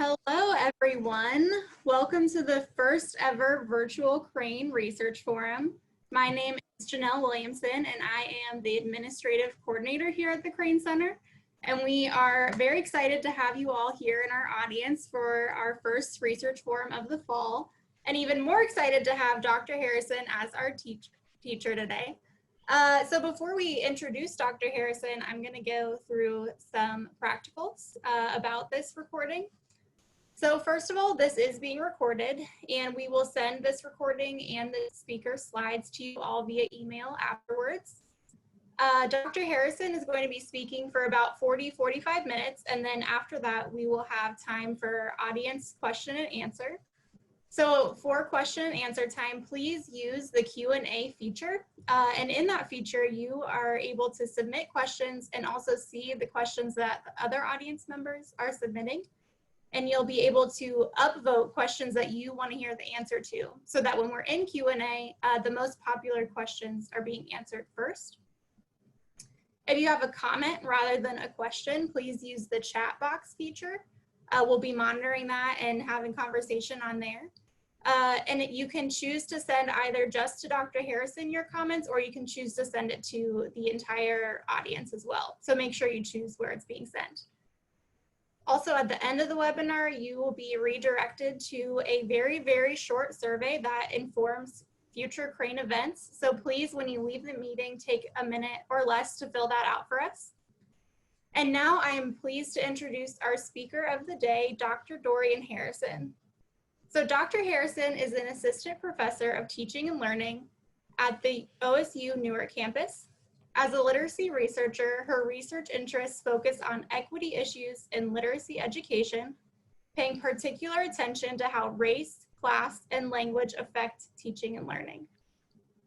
Hello, everyone. Welcome to the first ever virtual Crane Research Forum. My name is Janelle Williamson, and I am the administrative coordinator here at the Crane Center. And we are very excited to have you all here in our audience for our first research forum of the fall, and even more excited to have Dr. Harrison as our teacher today. So before we introduce Dr. Harrison, I'm going to go through some practicals about this recording. So first of all, this is being recorded, and we will send this recording and the speaker slides to you all via email afterwards. Dr. Harrison is going to be speaking for about 45 minutes, and then after that, we will have time for audience question and answer. So for question and answer time, please use the Q&A feature. And in that feature, you are able to submit questions and also see the questions that the other audience members are submitting. And you'll be able to upvote questions that you want to hear the answer to, so that when we're in Q&A, the most popular questions are being answered first. If you have a comment rather than a question, please use the chat box feature. We'll be monitoring that and having conversation on there. And you can choose to send either just to Dr. Harrison your comments, or you can choose to send it to the entire audience as well. So make sure you choose where it's being sent. Also, at the end of the webinar, you will be redirected to a very, very short survey that informs future Crane events. So please, when you leave the meeting, take a minute or less to fill that out for us. And now I am pleased to introduce our speaker of the day, Dr. Dorian Harrison. So Dr. Harrison is an assistant professor of teaching and learning at the OSU Newark campus. As a literacy researcher, her research interests focus on equity issues in literacy education, paying particular attention to how race, class, and language affect teaching and learning.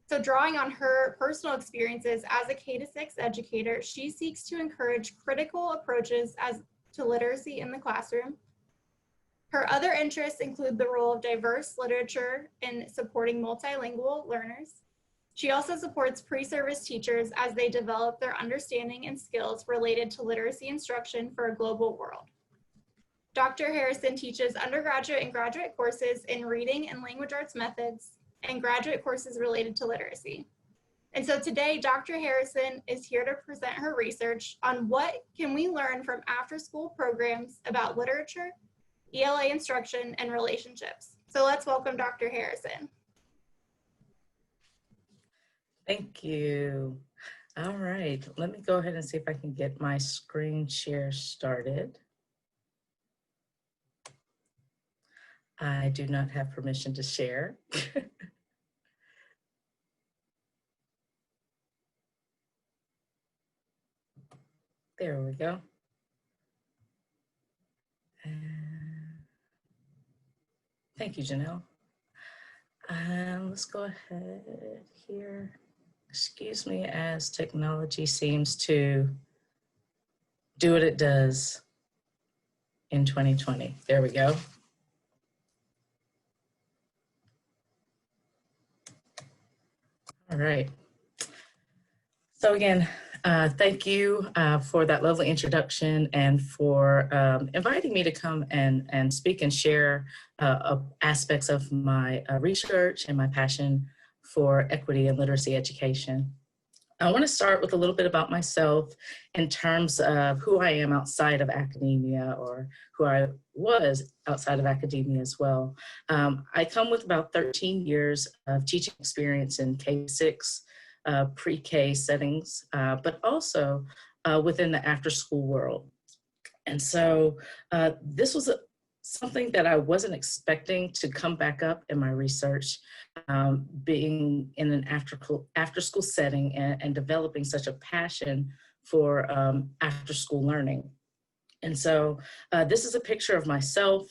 So drawing on her personal experiences as a K-6 educator, she seeks to encourage critical approaches to literacy in the classroom. Her other interests include the role of diverse literature in supporting multilingual learners. She also supports pre-service teachers as they develop their understanding and skills related to literacy instruction for a global world. Dr. Harrison teaches undergraduate and graduate courses in reading and language arts methods and graduate courses related to literacy. And so today, Dr. Harrison is here to present her research on what can we learn from after-school programs about literature, ELA instruction, and relationships. So let's welcome Dr. Harrison. Thank you. All right, let me go ahead and see if I can get my screen share started. I do not have permission to share. There we go. Thank you, Janelle. Let's go ahead here. Excuse me as technology seems to do what it does in 2020. There we go. All right. So again, thank you for that lovely introduction and for inviting me to come and speak and share aspects of my research and my passion for equity and literacy education. I want to start with a little bit about myself in terms of who I am outside of academia, or who I was outside of academia as well. I come with about 13 years of teaching experience in K-6, pre-K settings, but also within the after-school world. And so this was something that I wasn't expecting to come back up in my research, being in an after-school setting and developing such a passion for after-school learning. And so this is a picture of myself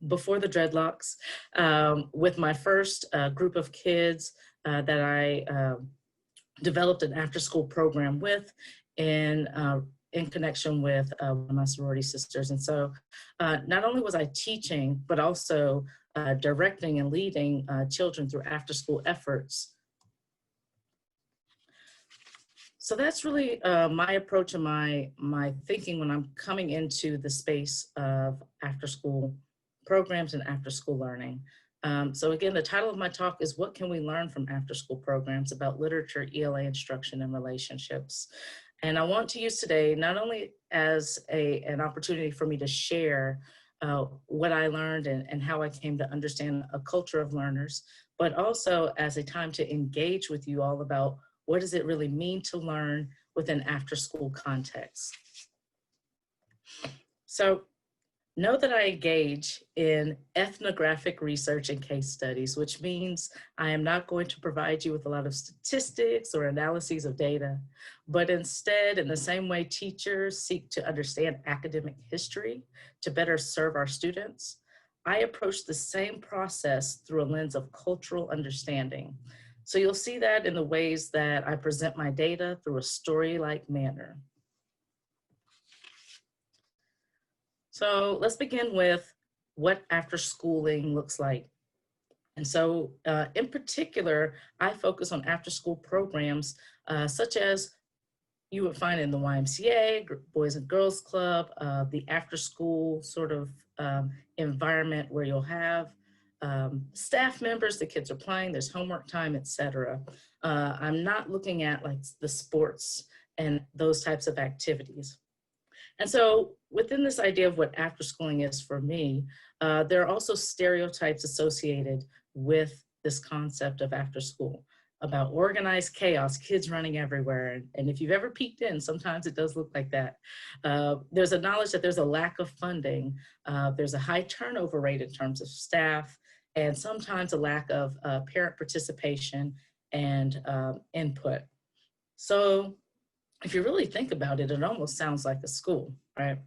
before the dreadlocks with my first group of kids that I developed an after-school program with in connection with one of my sorority sisters. And so not only was I teaching, but also directing and leading children through after-school efforts. So that's really my approach and my thinking when I'm coming into the space of after school programs and after school learning. So again, the title of my talk is What Can We Learn from After School Programs about Literature, ELA Instruction, and Relationships. And I want to use today not only as an opportunity for me to share what I learned and how I came to understand a culture of learners, but also as a time to engage with you all about what does it really mean to learn within after-school context. So know that I engage in ethnographic research and case studies, which means I am not going to provide you with a lot of statistics or analyses of data, but instead, in the same way teachers seek to understand academic history to better serve our students, I approach the same process through a lens of cultural understanding. So you'll see that in the ways that I present my data through a story-like manner. So let's begin with what after schooling looks like. And so in particular, I focus on after school programs such as you would find in the YMCA, Boys and Girls Club, the after school sort of environment where you'll have staff members, the kids are playing, there's homework time, etc. I'm not looking at like the sports and those types of activities. And so within this idea of what after schooling is for me, there are also stereotypes associated with this concept of after school about organized chaos, kids running everywhere. And if you've ever peeked in, sometimes it does look like that. There's a knowledge that there's a lack of funding. There's a high turnover rate in terms of staff, and sometimes a lack of parent participation and input. So if you really think about it, it almost sounds like a school, right?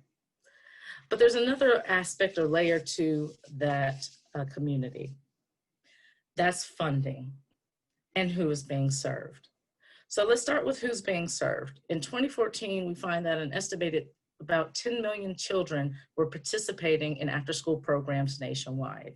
But there's another aspect or layer to that community. That's funding and who is being served. So let's start with who's being served. In 2014, we find that an estimated about 10 million children were participating in after-school programs nationwide.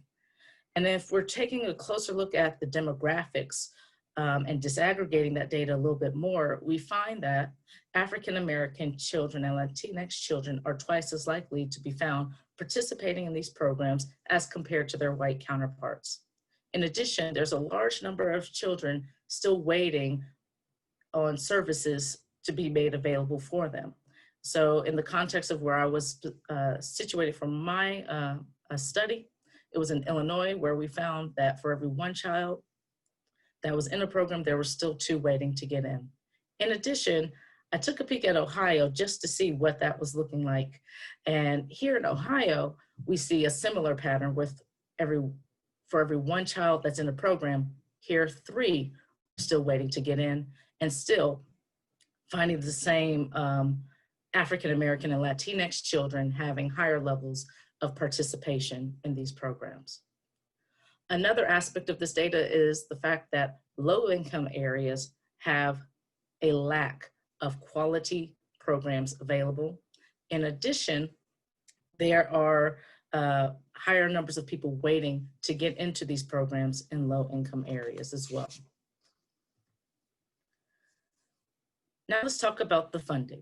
And if we're taking a closer look at the demographics and disaggregating that data a little bit more, we find that African-American children and Latinx children are twice as likely to be found participating in these programs as compared to their white counterparts. In addition, there's a large number of children still waiting on services to be made available for them. So in the context of where I was situated for my study, it was in Illinois, where we found that for every one child that was in a program, there were still 2 waiting to get in. In addition, I took a peek at Ohio just to see what that was looking like. And here in Ohio, we see a similar pattern with for every 1 child that's in a program, here 3 are still waiting to get in, and still finding the same African-American and Latinx children having higher levels of participation in these programs. Another aspect of this data is the fact that low-income areas have a lack of quality programs available. In addition, there are higher numbers of people waiting to get into these programs in low-income areas as well. Now let's talk about the funding.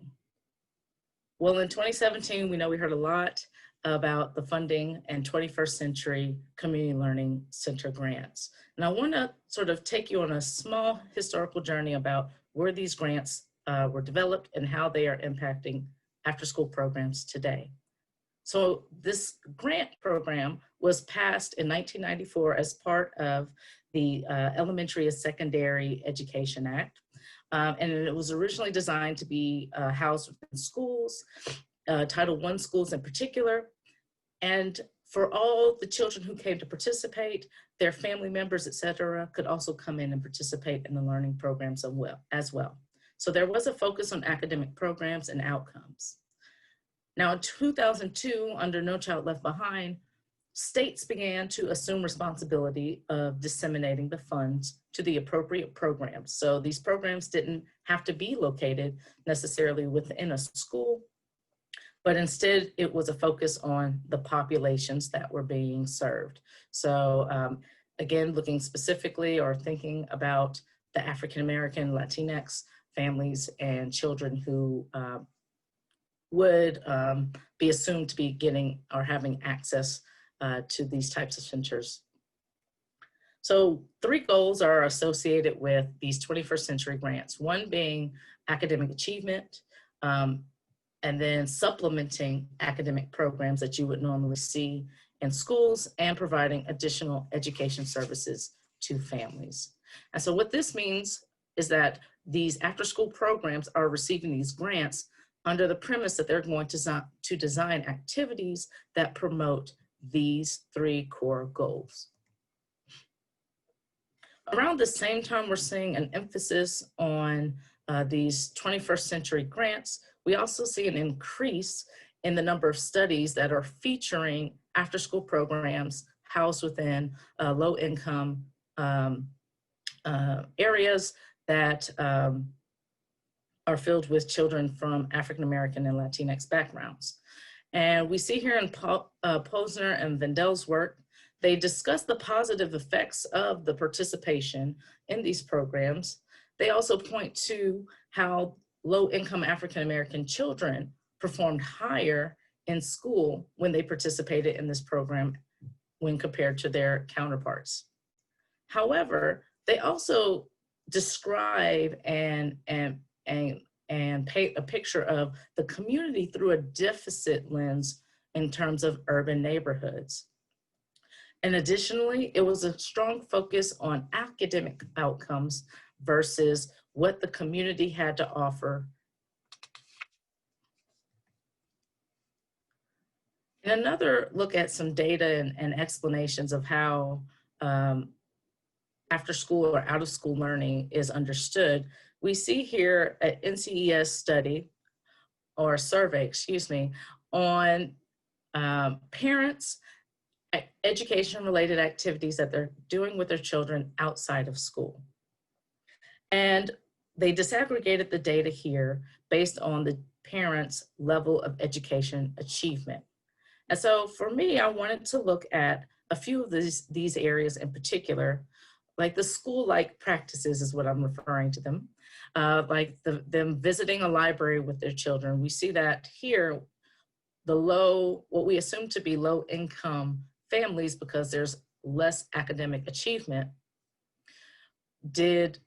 Well, in 2017, we know we heard a lot about the funding and 21st century community learning center grants. And I want to sort of take you on a small historical journey about where these grants were developed and how they are impacting after-school programs today. So this grant program was passed in 1994 as part of the Elementary and Secondary Education Act. And it was originally designed to be housed within schools, Title I schools in particular. And for all the children who came to participate, their family members, et cetera, could also come in and participate in the learning programs as well. So there was a focus on academic programs and outcomes. Now in 2002, under No Child Left Behind, states began to assume responsibility of disseminating the funds to the appropriate programs. So these programs didn't have to be located necessarily within a school, but instead it was a focus on the populations that were being served. So again, looking specifically or thinking about the African-American, Latinx families and children who would be assumed to be getting or having access to these types of centers. So 3 goals are associated with these 21st century grants, one being academic achievement, and then supplementing academic programs that you would normally see in schools and providing additional education services to families. And so what this means is that these after-school programs are receiving these grants under the premise that they're going to design activities that promote these 3 core goals. Around the same time we're seeing an emphasis on these 21st century grants, we also see an increase in the number of studies that are featuring after-school programs housed within low-income areas that are filled with children from African-American and Latinx backgrounds. And we see here in Posner and Vendel's work, they discuss the positive effects of the participation in these programs. They also point to how low-income African-American children performed higher in school when they participated in this program when compared to their counterparts. However, they also describe and paint a picture of the community through a deficit lens in terms of urban neighborhoods. And additionally, it was a strong focus on academic outcomes versus what the community had to offer. And another look at some data and explanations of how after school or out of school learning is understood. We see here an NCES study or survey, excuse me, on parents' education-related activities that they're doing with their children outside of school. And they disaggregated the data here based on the parents' level of education achievement. And so for me, I wanted to look at a few of these areas in particular, like the school-like practices is what I'm referring to them, like them visiting a library with their children. We see that here, what we assume to be low income families, because there's less academic achievement, did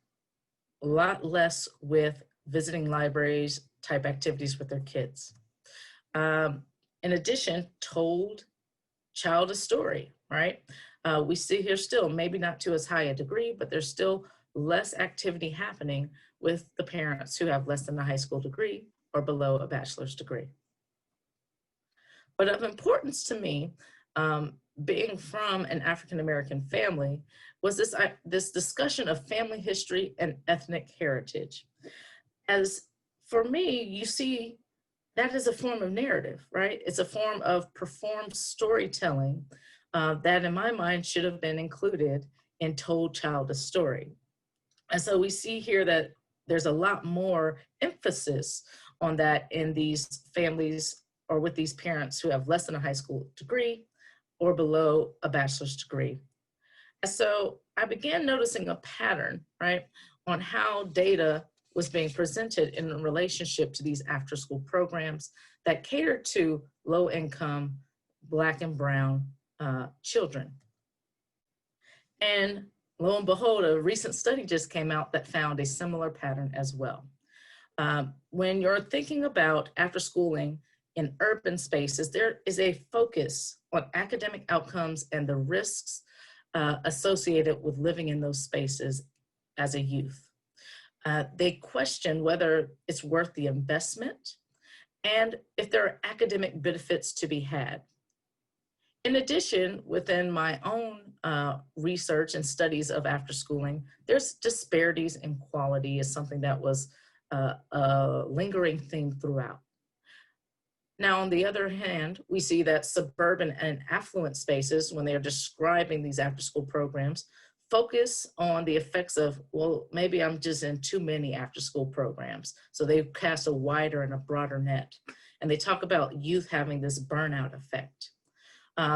a lot less with visiting libraries type activities with their kids. In addition, told child a story, right? We see here still, maybe not to as high a degree, but there's still less activity happening with the parents who have less than a high school degree or below a bachelor's degree. But of importance to me, being from an African-American family, was this discussion of family history and ethnic heritage. As for me, you see, that is a form of narrative, right? It's a form of performed storytelling that in my mind should have been included in Told Child a Story. And so we see here that there's a lot more emphasis on that in these families or with these parents who have less than a high school degree or below a bachelor's degree. And so I began noticing a pattern, right, on how data was being presented in relationship to these after-school programs that cater to low-income Black and Brown children. And lo and behold, a recent study just came out that found a similar pattern as well. When you're thinking about after-schooling in urban spaces, there is a focus on academic outcomes and the risks associated with living in those spaces as a youth. They question whether it's worth the investment and if there are academic benefits to be had. In addition, within my own research and studies of after-schooling, there's disparities in quality is something that was a lingering theme throughout. Now, on the other hand, we see that suburban and affluent spaces, when they are describing these after-school programs, focus on the effects of, well, maybe I'm just in too many after-school programs. So they cast a wider and a broader net. And they talk about youth having this burnout effect.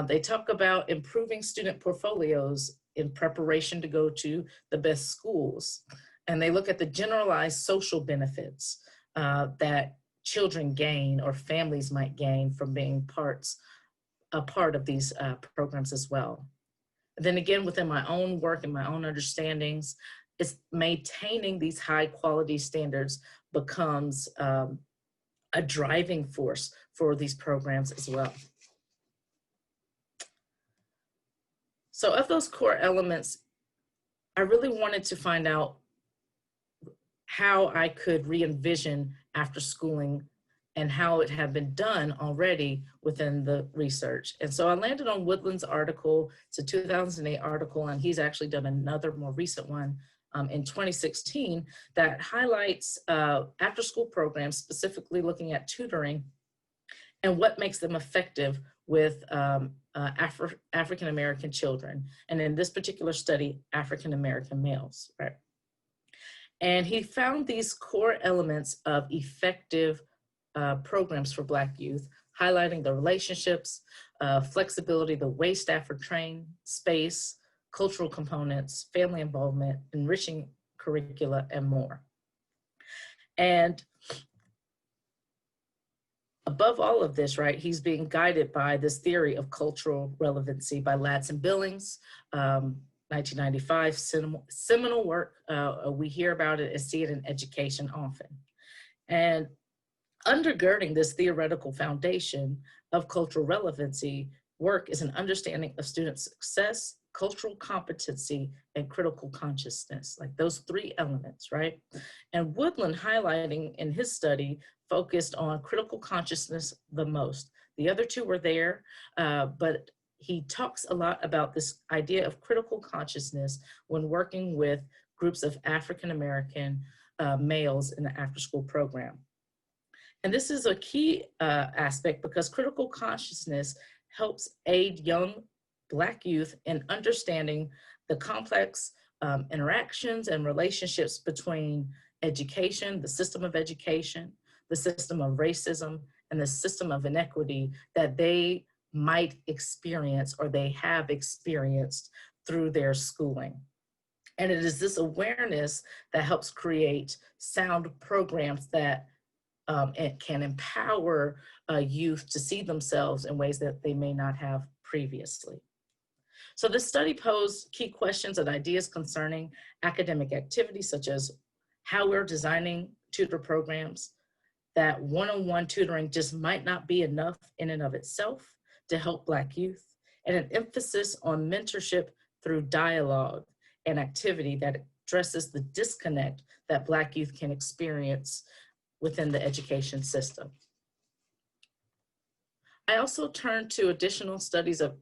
They talk about improving student portfolios in preparation to go to the best schools. And they look at the generalized social benefits that children gain or families might gain from being a part of these programs as well. Then again, within my own work and my own understandings, it's maintaining these high quality standards becomes a driving force for these programs as well. So of those core elements, I really wanted to find out how I could re-envision after schooling and how it had been done already within the research. And so I landed on Woodland's article. It's a 2008 article, and he's actually done another more recent one in 2016 that highlights after-school programs, specifically looking at tutoring and what makes them effective with African-American children. And in this particular study, African-American males, right? And he found these core elements of effective programs for Black youth, highlighting the relationships, flexibility, the way staff are trained, space, cultural components, family involvement, enriching curricula, and more. And above all of this, right, he's being guided by this theory of cultural relevancy by Ladson Billings, 1995, seminal work. We hear about it and see it in education often. And undergirding this theoretical foundation of cultural relevancy work is an understanding of student success, cultural competency, and critical consciousness, like those three elements, right? And Woodland, highlighting in his study, focused on critical consciousness the most. The other two were there, but he talks a lot about this idea of critical consciousness when working with groups of African-American males in the after-school program. And this is a key aspect because critical consciousness helps aid young Black youth in understanding the complex interactions and relationships between education, the system of education, the system of racism, and the system of inequity that they might experience or they have experienced through their schooling. And it is this awareness that helps create sound programs that it can empower youth to see themselves in ways that they may not have previously. So this study posed key questions and ideas concerning academic activities, such as how we're designing tutor programs, that one-on-one tutoring just might not be enough in and of itself to help Black youth, and an emphasis on mentorship through dialogue and activity that addresses the disconnect that Black youth can experience within the education system. I also turned to additional studies of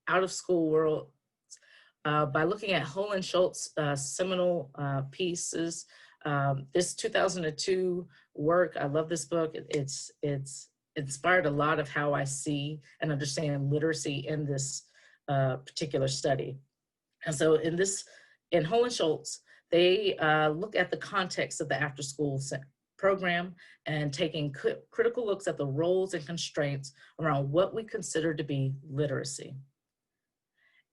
out-of-school worlds by looking at Hull and Schultz seminal pieces. This 2002 work, I love this book. It's inspired a lot of how I see and understand literacy in this particular study. And so in Hull and Schultz, they look at the context of the after-school program and taking critical looks at the roles and constraints around what we consider to be literacy.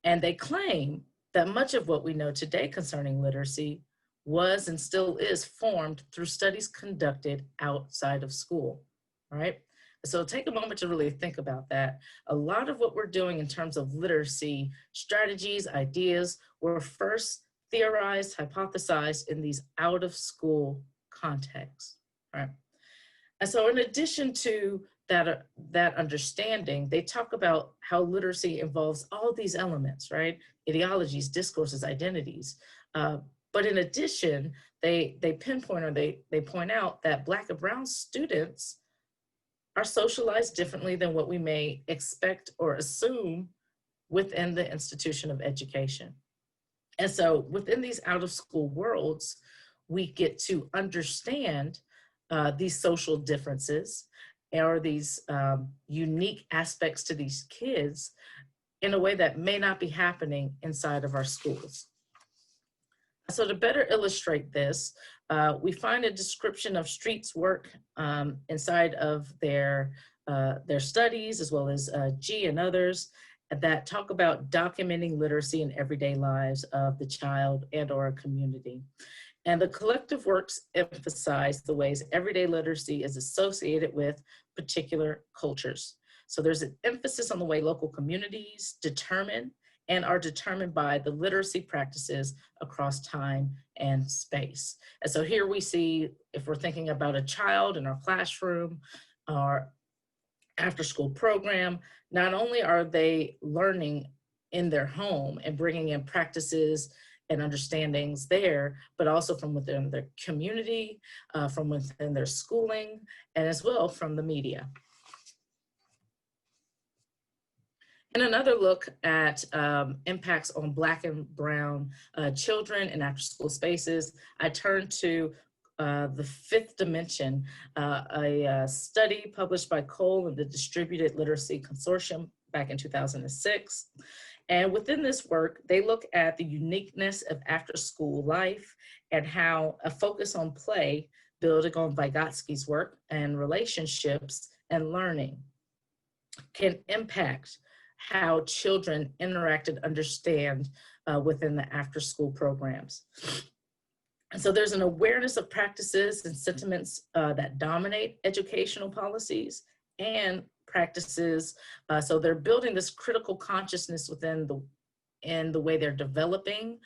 And they claim that much of what we know today concerning literacy was and still is formed through studies conducted outside of school, right? So take a moment to really think about that. A lot of what we're doing in terms of literacy strategies, ideas, were first theorized, hypothesized in these out-of-school contexts, right? And so in addition to that understanding, they talk about how literacy involves all these elements, right? Ideologies, discourses, identities. But in addition, they pinpoint or they point out that Black and Brown students are socialized differently than what we may expect or assume within the institution of education. And so within these out-of-school worlds, we get to understand these social differences or these unique aspects to these kids in a way that may not be happening inside of our schools. So to better illustrate this, we find a description of Street's work inside of their studies, as well as G and others, that talk about documenting literacy in everyday lives of the child and or a community. And the collective works emphasize the ways everyday literacy is associated with particular cultures. So there's an emphasis on the way local communities determine and are determined by the literacy practices across time and space. And so here we see, if we're thinking about a child in our classroom, our after-school program, not only are they learning in their home and bringing in practices and understandings there, but also from within their community, from within their schooling, and as well from the media. And another look at impacts on Black and Brown children in after-school spaces, I turn to the fifth dimension, a study published by Cole and the Distributed Literacy Consortium back in 2006. And within this work, they look at the uniqueness of after-school life and how a focus on play, building on Vygotsky's work and relationships and learning, can impact how children interact and understand within the after-school programs. And so there's an awareness of practices and sentiments that dominate educational policies and practices. So they're building this critical consciousness within the way they're developing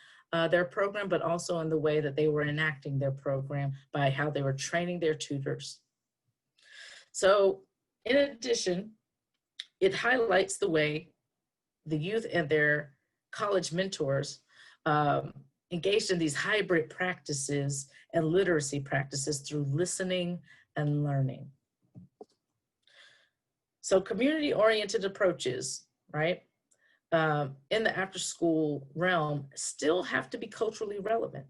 their program, but also in the way that they were enacting their program by how they were training their tutors. So in addition, it highlights the way the youth and their college mentors engaged in these hybrid practices and literacy practices through listening and learning. So community-oriented approaches, right, in the after-school realm still have to be culturally relevant.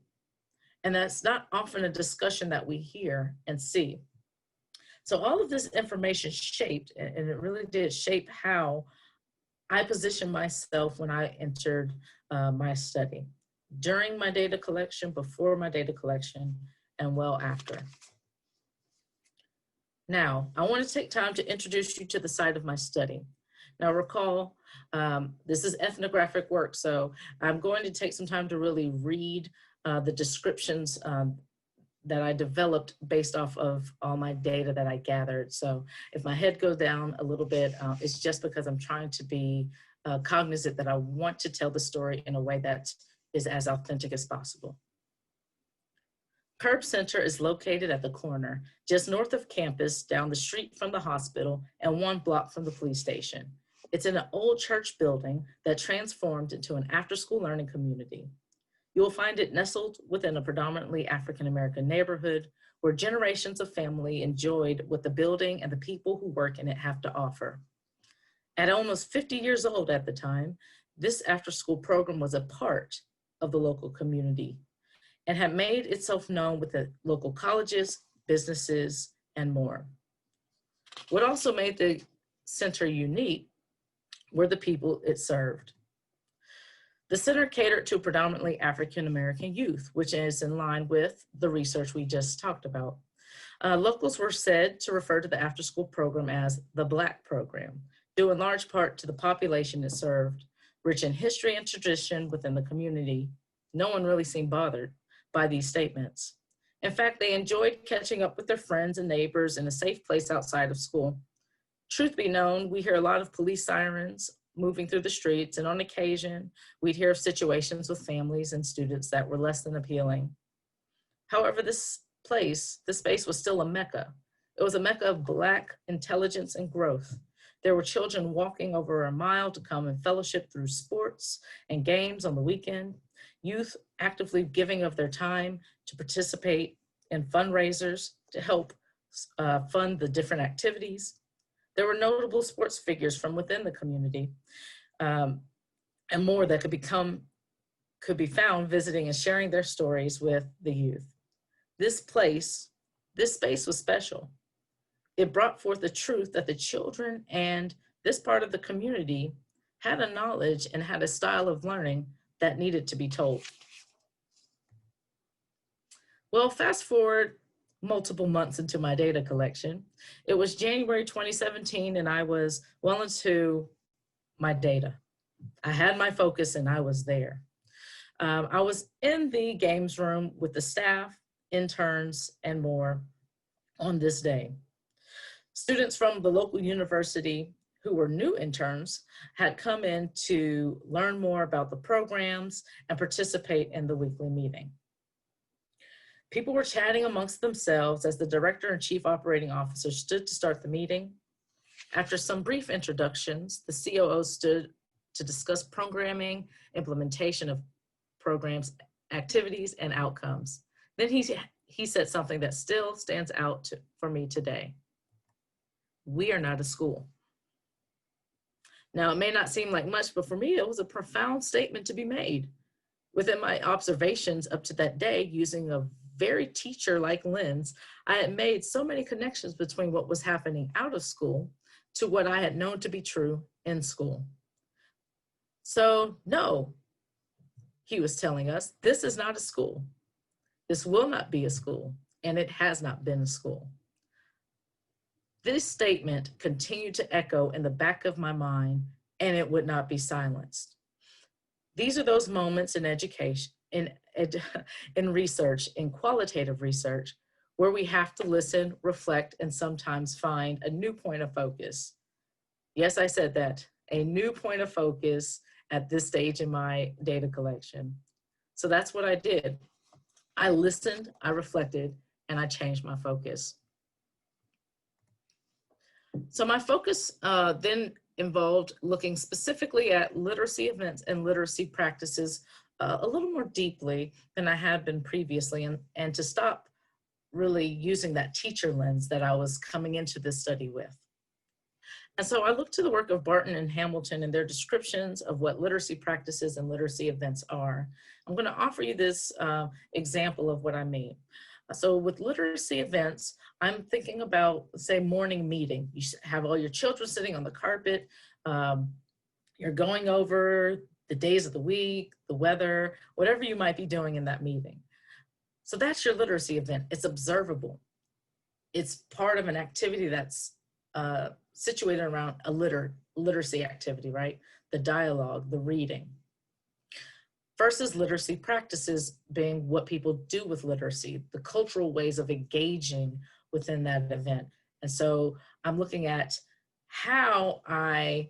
And that's not often a discussion that we hear and see. So all of this information shaped, and it really did shape how I positioned myself when I entered my study, during my data collection, before my data collection, and well after. Now, I want to take time to introduce you to the site of my study. Now recall, this is ethnographic work, so I'm going to take some time to really read the descriptions that I developed based off of all my data that I gathered. So if my head goes down a little bit, it's just because I'm trying to be cognizant that I want to tell the story in a way that is as authentic as possible. Curb Center is located at the corner, just north of campus, down the street from the hospital, and 1 block from the police station. It's in an old church building that transformed into an after-school learning community. You will find it nestled within a predominantly African-American neighborhood where generations of family enjoyed what the building and the people who work in it have to offer. At almost 50 years old at the time, this after-school program was a part of the local community and had made itself known with the local colleges, businesses, and more. What also made the center unique were the people it served. The center catered to predominantly African-American youth, which is in line with the research we just talked about. Locals were said to refer to the after-school program as the Black program, due in large part to the population it served, rich in history and tradition within the community. No one really seemed bothered by these statements. In fact, they enjoyed catching up with their friends and neighbors in a safe place outside of school. Truth be known, we hear a lot of police sirens moving through the streets, and on occasion, we'd hear of situations with families and students that were less than appealing. However, this space was still a mecca. It was a mecca of Black intelligence and growth. There were children walking over a mile to come and fellowship through sports and games on the weekend, youth actively giving of their time to participate in fundraisers to help fund the different activities. There were notable sports figures from within the community and more that could be found visiting and sharing their stories with the youth. This space was special. It brought forth the truth that the children and this part of the community had a knowledge and had a style of learning that needed to be told. Well, fast forward multiple months into my data collection. It was January 2017 and I was well into my data. I had my focus and I was there. I was in the games room with the staff, interns, and more on this day. Students from the local university who were new interns had come in to learn more about the programs and participate in the weekly meeting. People were chatting amongst themselves as the director and chief operating officer stood to start the meeting. After some brief introductions, the COO stood to discuss programming, implementation of programs, activities, and outcomes. Then he said something that still stands out for me today. We are not a school. Now, it may not seem like much, but for me, it was a profound statement to be made. Within my observations up to that day, using a very teacher-like lens, I had made so many connections between what was happening out of school to what I had known to be true in school. So no, he was telling us, this is not a school. This will not be a school, and it has not been a school. This statement continued to echo in the back of my mind, and it would not be silenced. These are those moments in education, in research, in qualitative research, where we have to listen, reflect, and sometimes find a new point of focus. Yes, I said that, a new point of focus at this stage in my data collection. So that's what I did. I listened, I reflected, and I changed my focus. So my focus then involved looking specifically at literacy events and literacy practices a little more deeply than I had been previously, and to stop really using that teacher lens that I was coming into this study with. And so I looked to the work of Barton and Hamilton and their descriptions of what literacy practices and literacy events are. I'm going to offer you this example of what I mean. So with literacy events, I'm thinking about, say, morning meeting. You have all your children sitting on the carpet. You're going over the days of the week, the weather, whatever you might be doing in that meeting. So that's your literacy event. It's observable. It's part of an activity that's situated around a literacy activity, right? The dialogue, the reading. Versus literacy practices being what people do with literacy, the cultural ways of engaging within that event. And so I'm looking at how I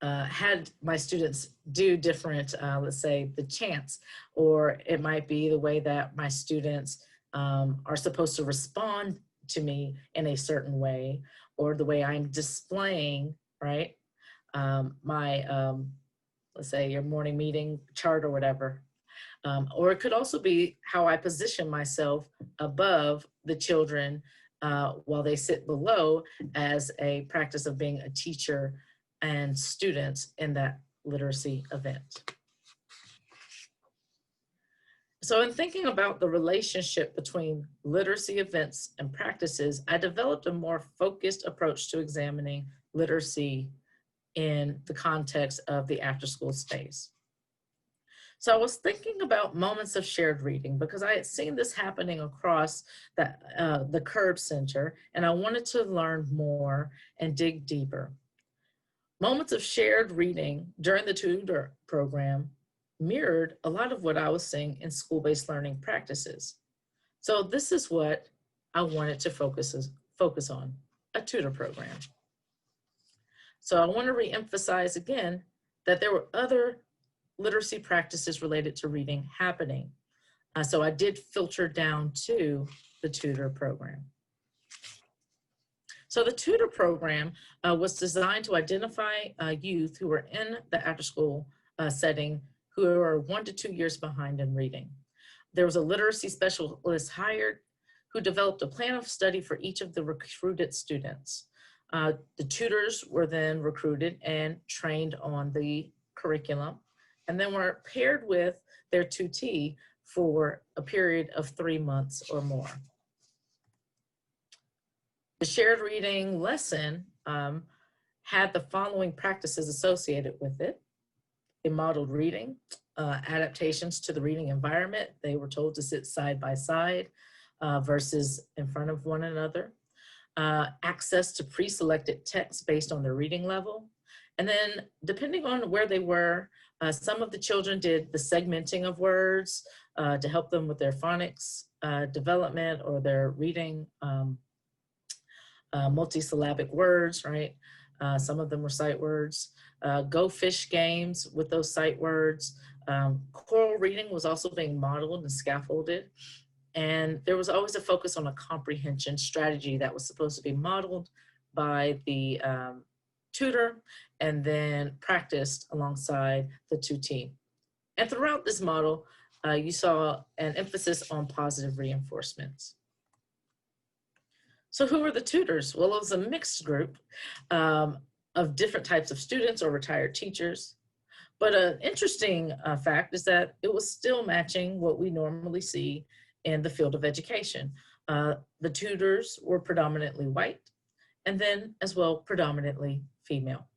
had my students do different, let's say, the chants, or it might be the way that my students are supposed to respond to me in a certain way, or the way I'm displaying, right, let's say your morning meeting chart or whatever. Or it could also be how I position myself above the children while they sit below as a practice of being a teacher and students in that literacy event. So in thinking about the relationship between literacy events and practices, I developed a more focused approach to examining literacy in the context of the after-school space. So I was thinking about moments of shared reading because I had seen this happening across the Curb Center, and I wanted to learn more and dig deeper. Moments of shared reading during the Tudor program mirrored a lot of what I was seeing in school-based learning practices. So this is what I wanted to focus on, a tutor program. So I want to reemphasize again that there were other literacy practices related to reading happening. So I did filter down to the tutor program. So the tutor program was designed to identify youth who were in the after-school setting who are 1 to 2 years behind in reading. There was a literacy specialist hired who developed a plan of study for each of the recruited students. The tutors were then recruited and trained on the curriculum, and then were paired with their tutee for a period of 3 months or more. The shared reading lesson had the following practices associated with it. They modeled reading, adaptations to the reading environment. They were told to sit side by side versus in front of one another. Access to pre-selected text based on their reading level, And then depending on where they were, some of the children did the segmenting of words to help them with their phonics development or their reading multisyllabic words, right? Some of them were sight words. Go fish games with those sight words. Choral reading was also being modeled and scaffolded. And there was always a focus on a comprehension strategy that was supposed to be modeled by the tutor and then practiced alongside the tutee. And throughout this model, you saw an emphasis on positive reinforcements. So who were the tutors? Well, it was a mixed group of different types of students or retired teachers. But an interesting fact is that it was still matching what we normally see in the field of education. The tutors were predominantly white, and then as well predominantly female.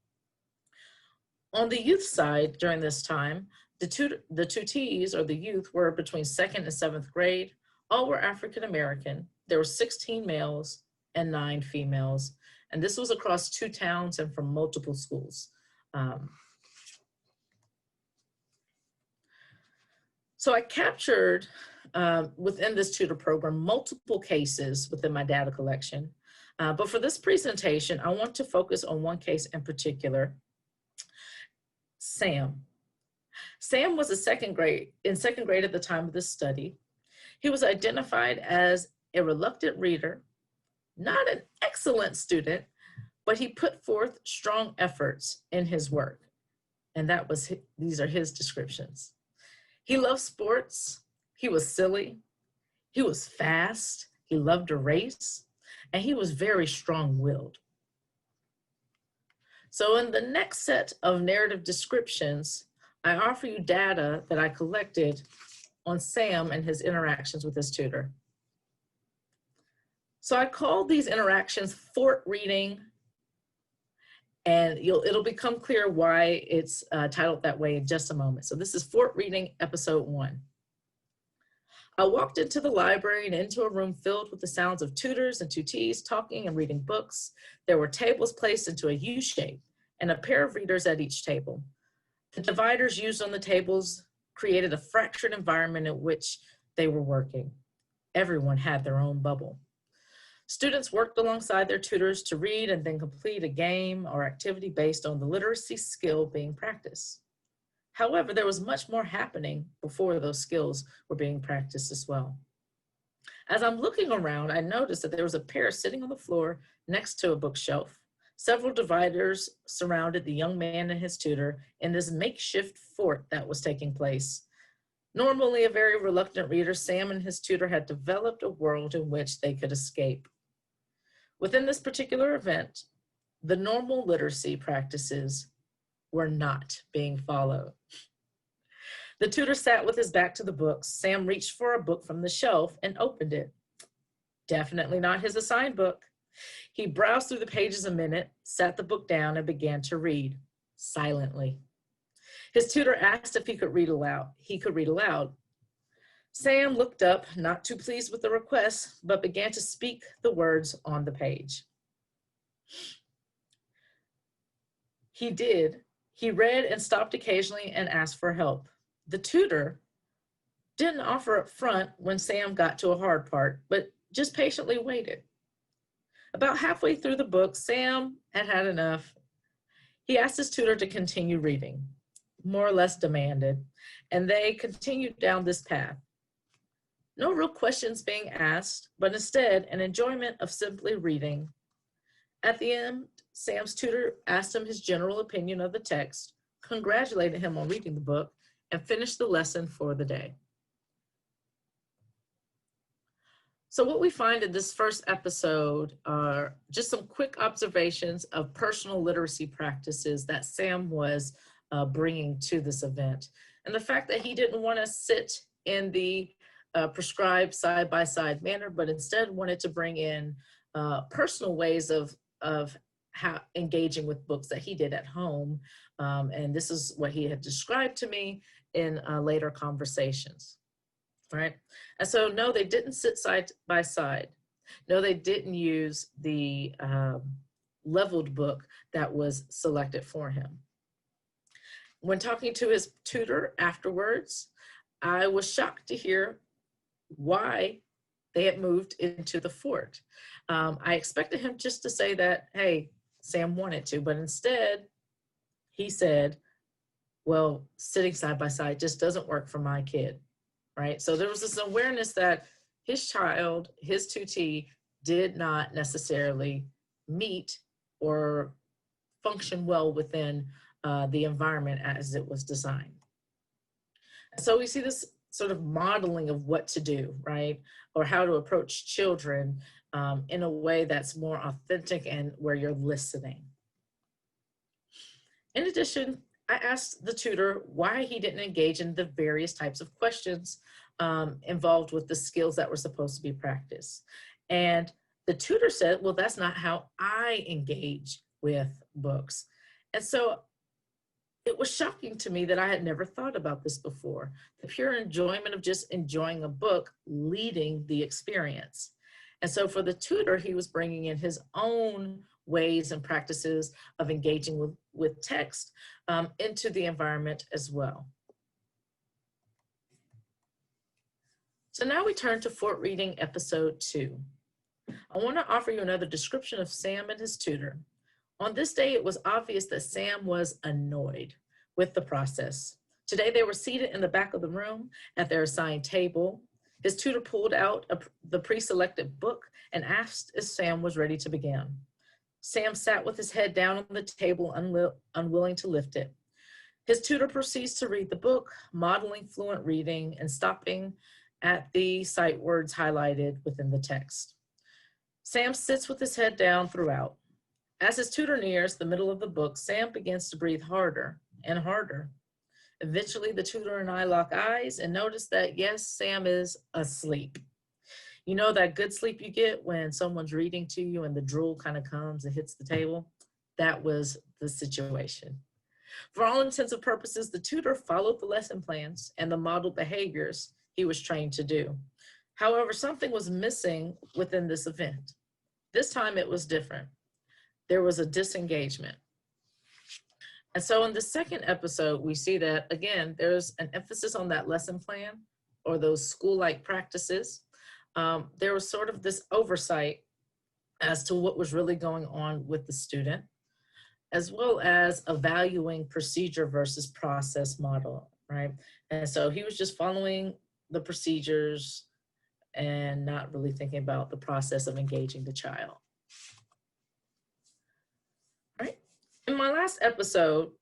On the youth side during this time, the tutees or the youth were between 2nd and 7th grade. All were African American. There were 16 males and 9 females. And this was across 2 towns and from multiple schools. So I captured within this tutor program multiple cases within my data collection. But for this presentation, I want to focus on one case in particular, Sam. Sam was in second grade at the time of this study. He was identified as a reluctant reader, not an excellent student, but he put forth strong efforts in his work. And these are his descriptions. He loved sports, he was silly, he was fast, he loved to race, and he was very strong-willed. So in the next set of narrative descriptions, I offer you data that I collected on Sam and his interactions with his tutor. So I called these interactions fort reading, and it'll become clear why it's titled that way in just a moment. So this is fort reading episode 1. I walked into the library and into a room filled with the sounds of tutors and tutees talking and reading books. There were tables placed into a U shape and a pair of readers at each table. The dividers used on the tables created a fractured environment in which they were working. Everyone had their own bubble. Students worked alongside their tutors to read and then complete a game or activity based on the literacy skill being practiced. However, there was much more happening before those skills were being practiced as well. As I'm looking around, I noticed that there was a pair sitting on the floor next to a bookshelf. Several dividers surrounded the young man and his tutor in this makeshift fort that was taking place. Normally a very reluctant reader, Sam and his tutor had developed a world in which they could escape. Within this particular event, the normal literacy practices were not being followed. The tutor sat with his back to the books. Sam reached for a book from the shelf and opened it. Definitely not his assigned book. He browsed through the pages a minute, sat the book down, and began to read silently. His tutor asked if he could read aloud. He could read aloud. Sam looked up, not too pleased with the request, but began to speak the words on the page. He did. He read and stopped occasionally and asked for help. The tutor didn't offer up front when Sam got to a hard part, but just patiently waited. About halfway through the book, Sam had had enough. He asked his tutor to continue reading, more or less demanded, and they continued down this path. No real questions being asked, but instead an enjoyment of simply reading. At the end, Sam's tutor asked him his general opinion of the text, congratulated him on reading the book, and finished the lesson for the day. So what we find in this first episode are just some quick observations of personal literacy practices that Sam was bringing to this event. And the fact that he didn't want to sit in the prescribed side-by-side manner, but instead wanted to bring in personal ways of how engaging with books that he did at home. And this is what he had described to me in later conversations. Right? And so, no, they didn't sit side by side. No, they didn't use the leveled book that was selected for him. When talking to his tutor afterwards, I was shocked to hear why they had moved into the fort. I expected him just to say that, hey, Sam wanted to, but instead he said, well, sitting side by side just doesn't work for my kid, right? So there was this awareness that his child, his tutee, did not necessarily meet or function well within the environment as it was designed. So we see this sort of modeling of what to do, right? Or how to approach children in a way that's more authentic and where you're listening. In addition, I asked the tutor why he didn't engage in the various types of questions involved with the skills that were supposed to be practiced. And the tutor said, well, that's not how I engage with books. And so it was shocking to me that I had never thought about this before. The pure enjoyment of just enjoying a book leading the experience. And so for the tutor, he was bringing in his own ways and practices of engaging with text into the environment as well. So now we turn to Fort Reading episode 2. I want to offer you another description of Sam and his tutor. On this day, it was obvious that Sam was annoyed with the process. Today, they were seated in the back of the room at their assigned table. His tutor pulled out the pre-selected book and asked if Sam was ready to begin. Sam sat with his head down on the table, unwilling to lift it. His tutor proceeds to read the book, modeling fluent reading and stopping at the sight words highlighted within the text. Sam sits with his head down throughout. As his tutor nears the middle of the book, Sam begins to breathe harder and harder. Eventually, the tutor and I lock eyes and notice that, yes, Sam is asleep. You know that good sleep you get when someone's reading to you and the drool kind of comes and hits the table? That was the situation. For all intents and purposes, the tutor followed the lesson plans and the modeled behaviors he was trained to do. However, something was missing within this event. This time it was different. There was a disengagement. And so in the second episode, we see that, again, there's an emphasis on that lesson plan or those school-like practices. There was sort of this oversight as to what was really going on with the student, as well as evaluating procedure versus process model, right? And so he was just following the procedures and not really thinking about the process of engaging the child. Right. In my last episode,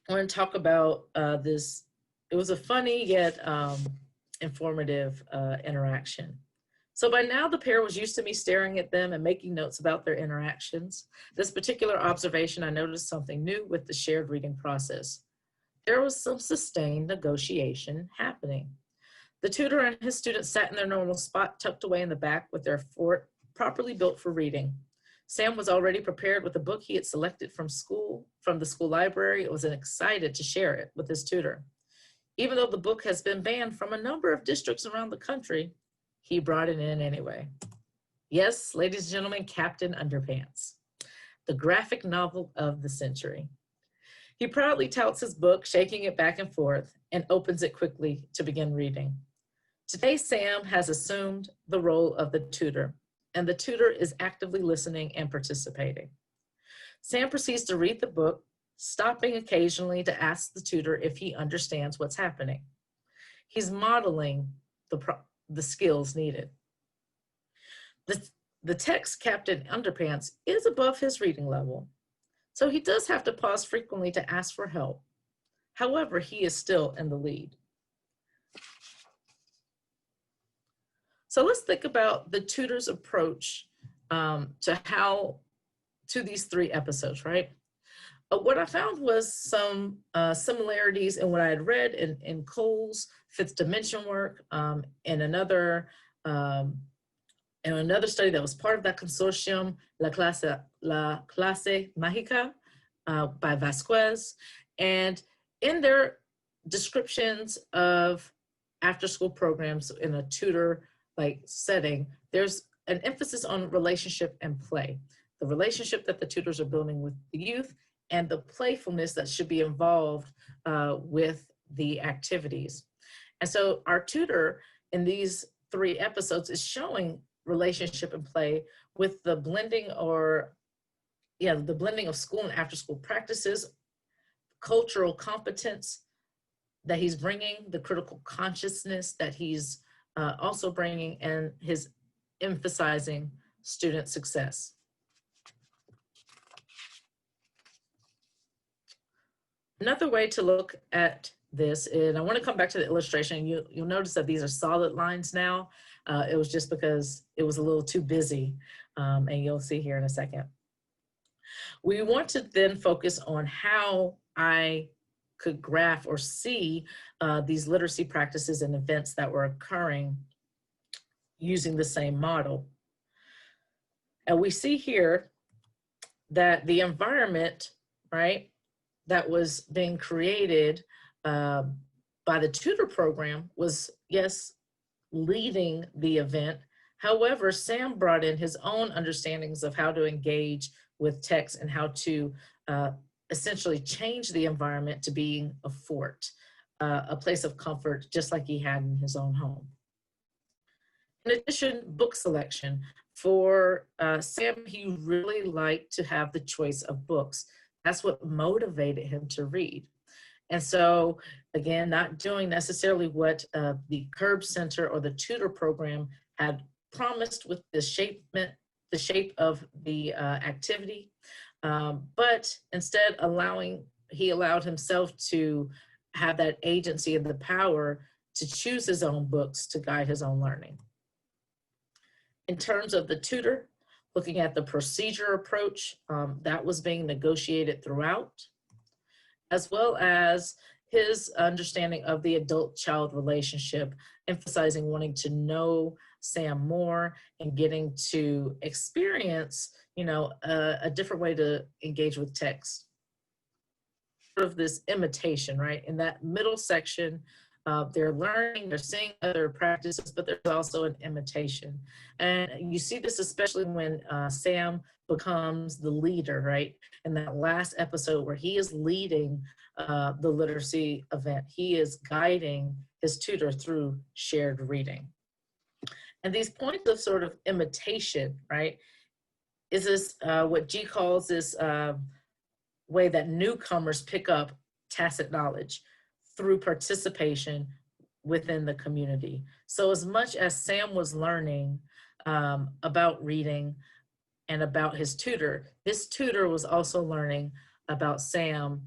I want to talk about this. It was a funny yet informative interaction. So by now the pair was used to me staring at them and making notes about their interactions. This particular observation, I noticed something new with the shared reading process. There was some sustained negotiation happening. The tutor and his students sat in their normal spot, tucked away in the back with their fort properly built for reading. Sam was already prepared with a book he had selected from the school library, and was excited to share it with his tutor. Even though the book has been banned from a number of districts around the country, he brought it in anyway. Yes, ladies and gentlemen, Captain Underpants, the graphic novel of the century. He proudly touts his book, shaking it back and forth, and opens it quickly to begin reading. Today, Sam has assumed the role of the tutor, and the tutor is actively listening and participating. Sam proceeds to read the book, stopping occasionally to ask the tutor if he understands what's happening. He's modeling the skills needed. The text, Captain Underpants, is above his reading level, so he does have to pause frequently to ask for help. However, he is still in the lead. So let's think about the tutor's approach to these 3 episodes, right? What I found was some similarities in what I had read in Cole's 5th dimension work, in another study that was part of that consortium, La Clase Mágica by Vasquez. And in their descriptions of after-school programs in a tutor-like setting, there's an emphasis on relationship and play. the relationship that the tutors are building with the youth, and the playfulness that should be involved with the activities. And so our tutor in these 3 episodes is showing relationship and play with the blending the blending of school and after school practices, cultural competence that he's bringing, the critical consciousness that he's also bringing, and his emphasizing student success. Another way to look at this, and I want to come back to the illustration. You'll notice that these are solid lines now. It was just because it was a little too busy, and you'll see here in a second. We want to then focus on how I could graph or see these literacy practices and events that were occurring using the same model. And we see here that the environment, right, that was being created by the tutor program was, yes, leading the event. However, Sam brought in his own understandings of how to engage with text and how to essentially change the environment to being a fort, a place of comfort, just like he had in his own home. In addition, book selection. For Sam, he really liked to have the choice of books. That's what motivated him to read. And so, again, not doing necessarily what the Curb Center or the tutor program had promised with the shape of the activity, but instead he allowed himself to have that agency and the power to choose his own books to guide his own learning. In terms of the tutor, looking at the procedure approach that was being negotiated throughout, as well as his understanding of the adult-child relationship, emphasizing wanting to know Sam more and getting to experience, a different way to engage with text. Sort of this imitation, right? In that middle section, they're learning, they're seeing other practices, but there's also an imitation. And you see this especially when Sam becomes the leader, right? In that last episode where he is leading the literacy event, he is guiding his tutor through shared reading. And these points of sort of imitation, right, is this what G calls this way that newcomers pick up tacit knowledge through participation within the community. So as much as Sam was learning about reading and about his tutor was also learning about Sam,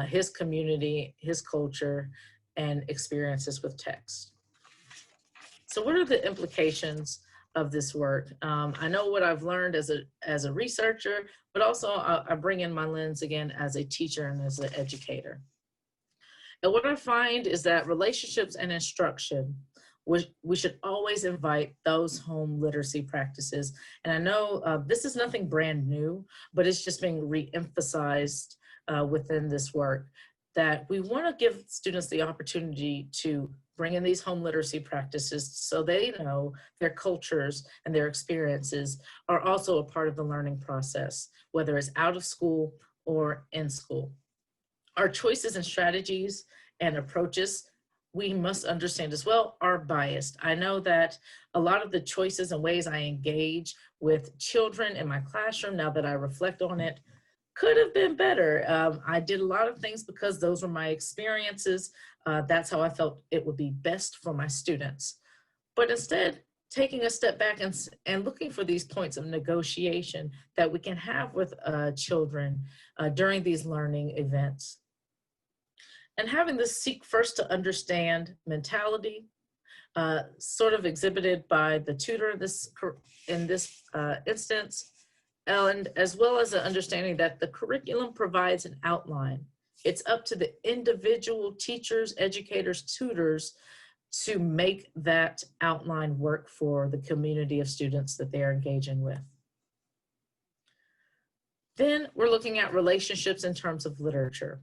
his community, his culture, and experiences with text. So what are the implications of this work? I know what I've learned as a researcher, but also I bring in my lens again as a teacher and as an educator. And what I find is that relationships and instruction, we should always invite those home literacy practices. And I know this is nothing brand new, but it's just being re-emphasized within this work, that we want to give students the opportunity to bring in these home literacy practices so they know their cultures and their experiences are also a part of the learning process, whether it's out of school or in school. Our choices and strategies and approaches, we must understand as well, are biased. I know that a lot of the choices and ways I engage with children in my classroom, now that I reflect on it, could have been better. I did a lot of things because those were my experiences. That's how I felt it would be best for my students. But instead, taking a step back and looking for these points of negotiation that we can have with children during these learning events. And having this seek first to understand mentality, sort of exhibited by the tutor in this instance, and as well as an understanding that the curriculum provides an outline. It's up to the individual teachers, educators, tutors to make that outline work for the community of students that they are engaging with. Then we're looking at relationships in terms of literature.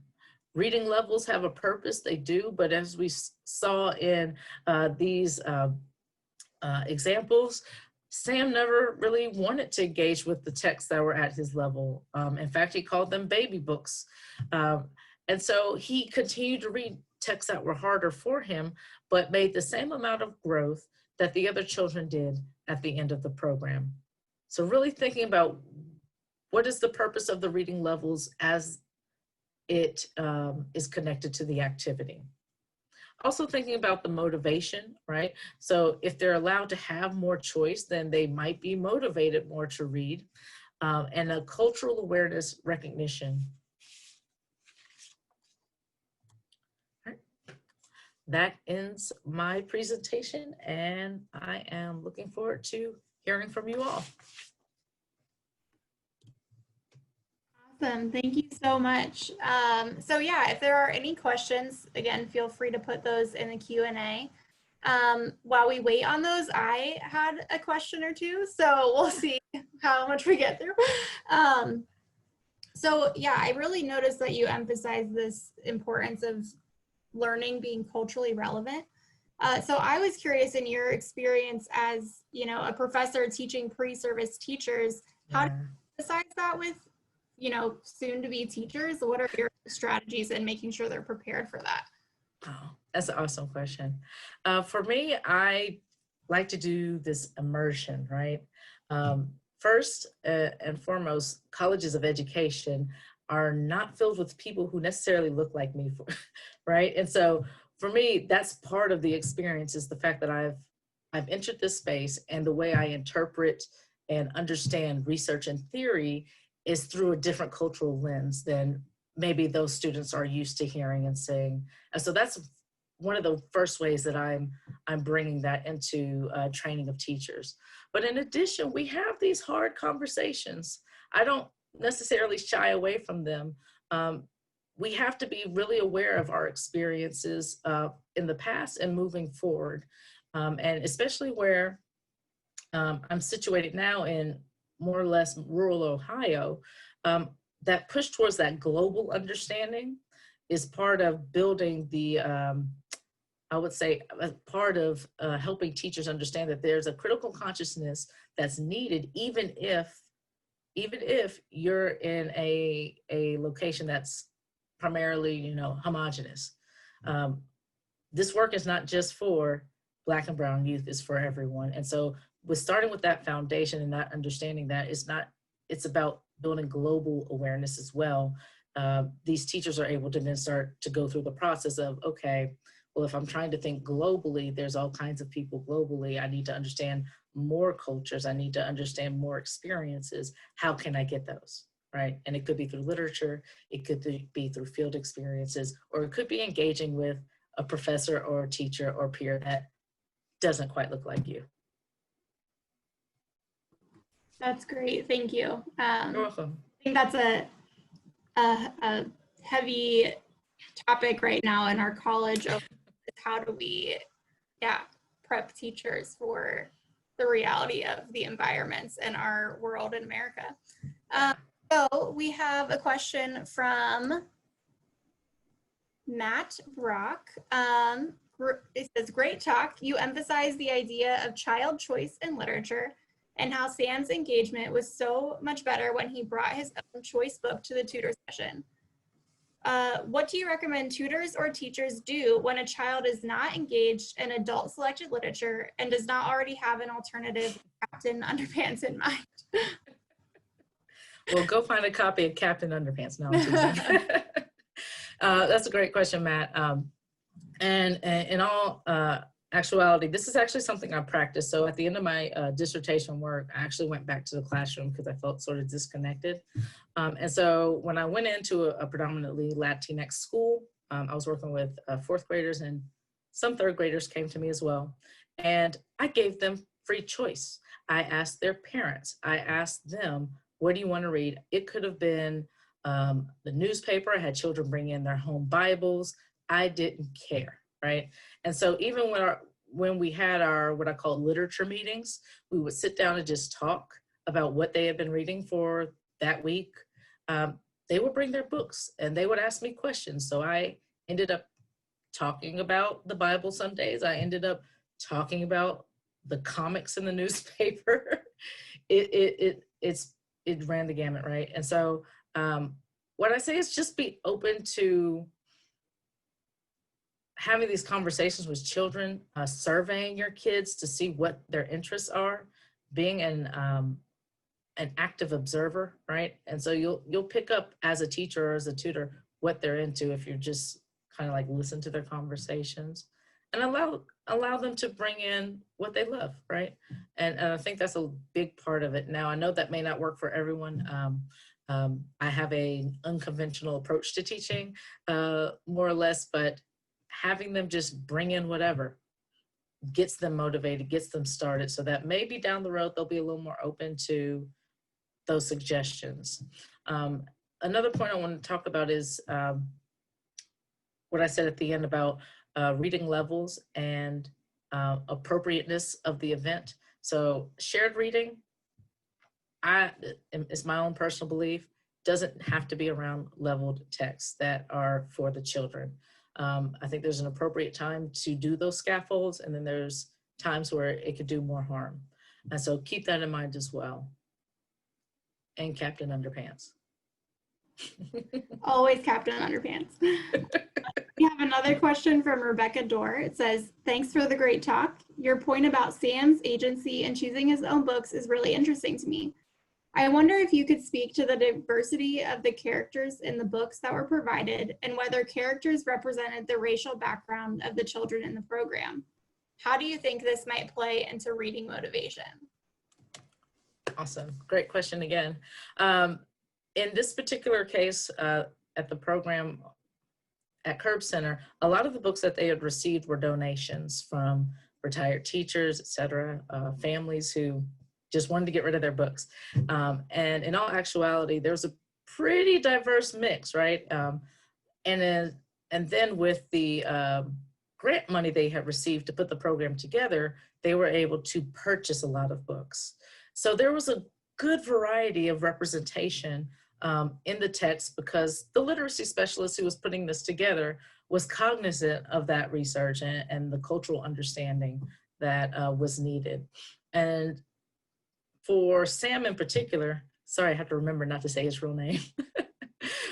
Reading levels have a purpose, they do, but as we saw in these examples, Sam never really wanted to engage with the texts that were at his level. In fact, he called them baby books. And so he continued to read texts that were harder for him, but made the same amount of growth that the other children did at the end of the program. So really thinking about what is the purpose of the reading levels as it is connected to the activity. Also thinking about the motivation, right? So if they're allowed to have more choice, then they might be motivated more to read. And a cultural awareness recognition. All right. That ends my presentation, and I am looking forward to hearing from you all. Awesome, thank you so much. So yeah, if there are any questions, again, feel free to put those in the Q&A. While we wait on those, I had a question or two, so we'll see how much we get through. So yeah, I really noticed that you emphasize this importance of learning being culturally relevant. So I was curious, in your experience as, you know, a professor teaching pre-service teachers, how do you emphasize that with, you know, soon to be teachers? What are your strategies in making sure they're prepared for that? Oh, that's an awesome question. For me, I like to do this immersion, right? First and foremost, colleges of education are not filled with people who necessarily look like me, right? And so for me, that's part of the experience, is the fact that I've entered this space, and the way I interpret and understand research and theory is through a different cultural lens than maybe those students are used to hearing and seeing. And so that's one of the first ways that I'm bringing that into training of teachers. But in addition, we have these hard conversations. I don't necessarily shy away from them. We have to be really aware of our experiences in the past and moving forward. And especially where I'm situated now in more or less rural Ohio, that push towards that global understanding is part of building the, I would say, part of helping teachers understand that there's a critical consciousness that's needed, even if you're in a location that's primarily, you know, homogenous. This work is not just for Black and Brown youth, it's for everyone. And so with starting with that foundation and not understanding that it's about building global awareness as well. These teachers are able to then start to go through the process of, okay, well, if I'm trying to think globally, there's all kinds of people globally. I need to understand more cultures. I need to understand more experiences. How can I get those, right? And it could be through literature. It could be through field experiences, or it could be engaging with a professor or a teacher or peer that doesn't quite look like you. That's great, thank you. You're welcome. I think that's a heavy topic right now in our college of how do we, prep teachers for the reality of the environments in our world in America. So we have a question from Matt Brock. It says, great talk. You emphasize the idea of child choice in literature and how Sam's engagement was so much better when he brought his own choice book to the tutor session. What do you recommend tutors or teachers do when a child is not engaged in adult selected literature and does not already have an alternative Captain Underpants in mind? Well, go find a copy of Captain Underpants. No, I'm teasing. That's a great question, Matt. And in all actuality, this is actually something I practiced. So at the end of my dissertation work, I actually went back to the classroom because I felt sort of disconnected. And so when I went into a predominantly Latinx school, I was working with fourth graders, and some third graders came to me as well. And I gave them free choice. I asked their parents, I asked them, what do you want to read? It could have been the newspaper. I had children bring in their home Bibles. I didn't care, right? And so even when we had our, what I call literature meetings, we would sit down and just talk about what they had been reading for that week. They would bring their books and they would ask me questions. So I ended up talking about the Bible some days. I ended up talking about the comics in the newspaper, it ran the gamut, right? And so what I say is just be open to having these conversations with children, surveying your kids to see what their interests are, being an active observer, right? And so you'll pick up as a teacher or as a tutor what they're into if you're just kind of like listen to their conversations and allow them to bring in what they love, right? And I think that's a big part of it. Now, I know that may not work for everyone. I have an unconventional approach to teaching, more or less, but having them just bring in whatever gets them motivated, gets them started, so that maybe down the road they'll be a little more open to those suggestions. Another point I want to talk about is what I said at the end about reading levels and appropriateness of the event. So shared reading, it's my own personal belief, doesn't have to be around leveled texts that are for the children. I think there's an appropriate time to do those scaffolds, and then there's times where it could do more harm. And so keep that in mind as well. And Captain Underpants. Always Captain Underpants. We have another question from Rebecca Dorr. It says, thanks for the great talk. Your point about Sam's agency and choosing his own books is really interesting to me. I wonder if you could speak to the diversity of the characters in the books that were provided and whether characters represented the racial background of the children in the program. How do you think this might play into reading motivation? Awesome. Great question again. In this particular case, at the program at Curb Center, a lot of the books that they had received were donations from retired teachers, et cetera, families who just wanted to get rid of their books. And in all actuality, there's a pretty diverse mix, right? And then with the grant money they had received to put the program together, they were able to purchase a lot of books. So there was a good variety of representation in the text, because the literacy specialist who was putting this together was cognizant of that research and the cultural understanding that was needed. And for Sam in particular, sorry, I have to remember not to say his real name.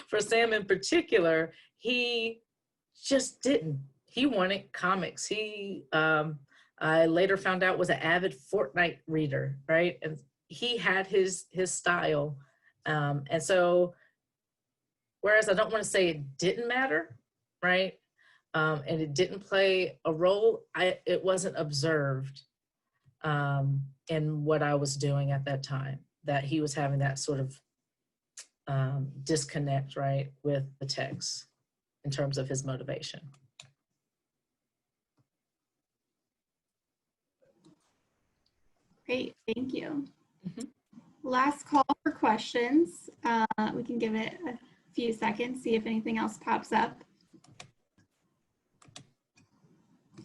For Sam in particular, he just didn't. He wanted comics. He, I later found out, was an avid Fortnite reader, right? And he had his style. And so, whereas I don't want to say it didn't matter, right? And it didn't play a role, it wasn't observed in what I was doing at that time, that he was having that sort of disconnect, right, with the text in terms of his motivation. Great, thank you. Mm-hmm. Last call for questions. We can give it a few seconds, see if anything else pops up.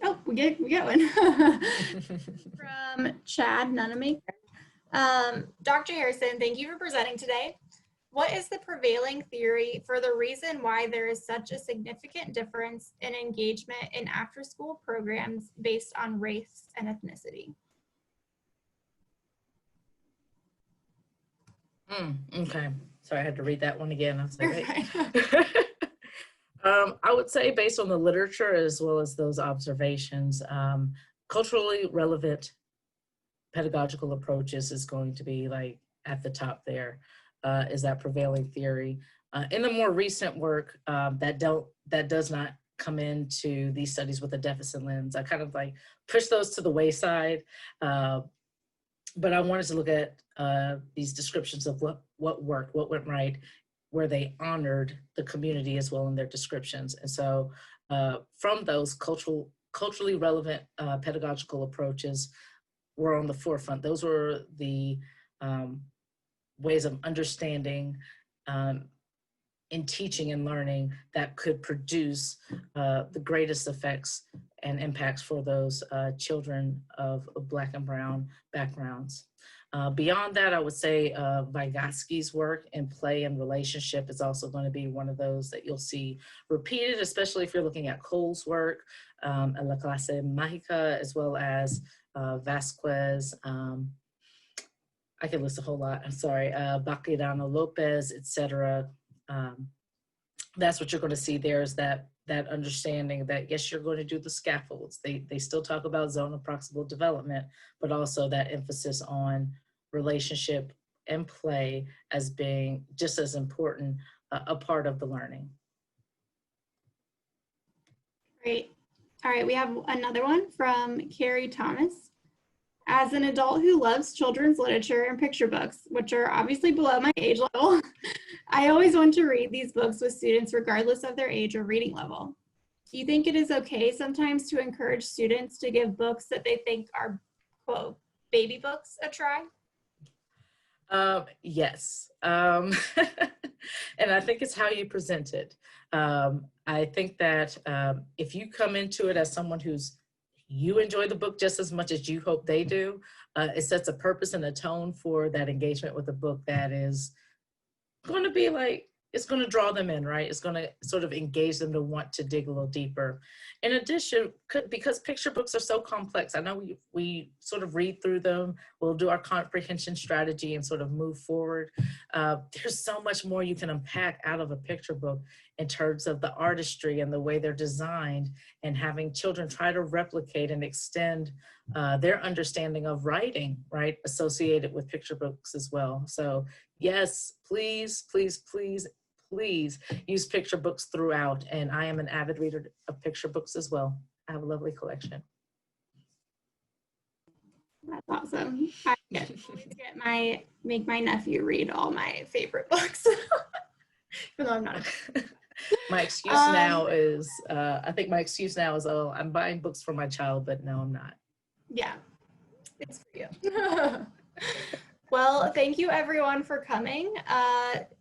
Oh, we get one. From Chad Nunamaker. Dr. Harrison, thank you for presenting today. What is the prevailing theory for the reason why there is such a significant difference in engagement in after-school programs based on race and ethnicity? Okay, so I had to read that one again. I was like, hey. I would say, based on the literature as well as those observations, culturally relevant pedagogical approaches is going to be like at the top there, is that prevailing theory. In the more recent work that does not come into these studies with a deficit lens, I kind of like push those to the wayside. But I wanted to look at these descriptions of what worked, what went right, where they honored the community as well in their descriptions. And so from those culturally relevant pedagogical approaches were on the forefront. Those were the ways of understanding in teaching and learning that could produce the greatest effects and impacts for those children of Black and Brown backgrounds. Beyond that, I would say Vygotsky's work in play and relationship is also going to be one of those that you'll see repeated, especially if you're looking at Cole's work, La Clase Mágica, as well as Vasquez, I could list a whole lot, I'm sorry, Baquedano Lopez, etc. That's what you're going to see there is that understanding that, yes, you're going to do the scaffolds. They still talk about zone of proximal development, but also that emphasis on relationship and play as being just as important a part of the learning. Great. All right, we have another one from Carrie Thomas. As an adult who loves children's literature and picture books, which are obviously below my age level, I always want to read these books with students regardless of their age or reading level. Do you think it is okay sometimes to encourage students to give books that they think are, quote, baby books a try? Yes. And I think it's how you present it. I think that if you come into it as someone you enjoy the book just as much as you hope they do, it sets a purpose and a tone for that engagement with the book that is going to be like, it's going to draw them in, right? It's going to sort of engage them to want to dig a little deeper. In addition, because picture books are so complex, I know we sort of read through them, we'll do our comprehension strategy and sort of move forward. There's so much more you can unpack out of a picture book in terms of the artistry and the way they're designed, and having children try to replicate and extend their understanding of writing, right, associated with picture books as well. So yes, please, please, please, please use picture books throughout. And I am an avid reader of picture books as well. I have a lovely collection. That's awesome. I always make my nephew read all my favorite books. Even though I'm not. My excuse now is, I think my excuse now is, oh, I'm buying books for my child, but no, I'm not. Yeah, it's for you. Well, thank you everyone for coming.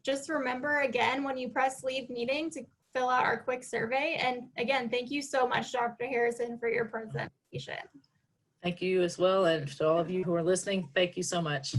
Just remember again, when you press leave meeting, to fill out our quick survey. And again, thank you so much, Dr. Harrison, for your presentation. Thank you as well. And to all of you who are listening, thank you so much.